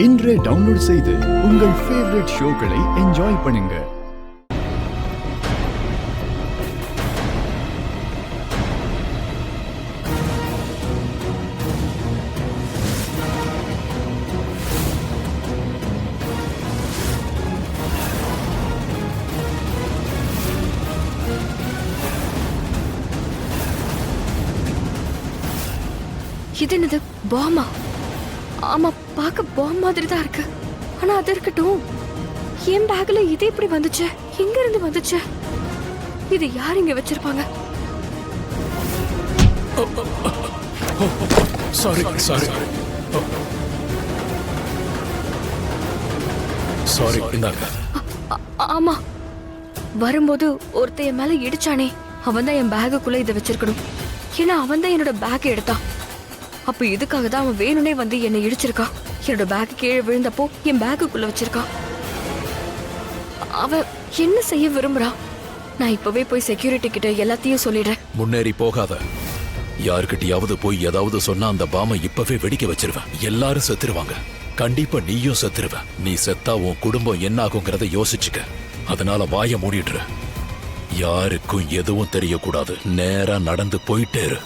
இன்றே டவுன்லோட் செய்து உங்கள் ஃபேவரட் ஷோக்களை என்ஜாய் பண்ணுங்க. இது என்னது பாமா? ஆமா, பார்க்க பாம் மாதிரி தான் இருக்கு. ஆனா அது இருக்கட்டும், என் பேக்ல இது எப்படி வந்துச்சு? எங்க இருந்து வந்துச்சு? இது யார் இங்க வச்சிருப்பாங்க? Sorry sorry sorry. இந்தாங்க. ஆமா, வரும்போது ஒருத்தைய மேல இடிச்சானே, அவன் தான் என் பேக்குள்ள இதை வச்சிருக்கணும். ஏன்னா அவன் தான் என்னோட பேக் எடுத்தான். அப்ப இதுக்காக தான் அவன் வேணும்னே வந்து என்னை இடிச்சிருக்கான். என்னோட பேக் கீழே விழுந்தப்போ என் பேக்குள்ள வச்சிருக்கான். அவன் என்ன செய்ய விரும்புறான்? நான் இப்பவே போய் செக்யூரிட்டி கிட்ட எல்லாத்தையும் சொல்லிடுறேன். முன்னேறி போகாத. யாருக்கிட்டயாவது போய் ஏதாவது சொன்னா அந்த பாமை இப்பவே வெடிக்க வச்சிருவேன். எல்லாரும் செத்துருவாங்க. கண்டிப்பா நீயும் செத்துருவ. நீ செத்தா உன் குடும்பம் என்ன ஆகுங்கிறத யோசிச்சுக்க. அதனால வாய மூடிடுற. யாருக்கும் எதுவும் தெரியக்கூடாது. நேரா நடந்து போயிட்டே இரு.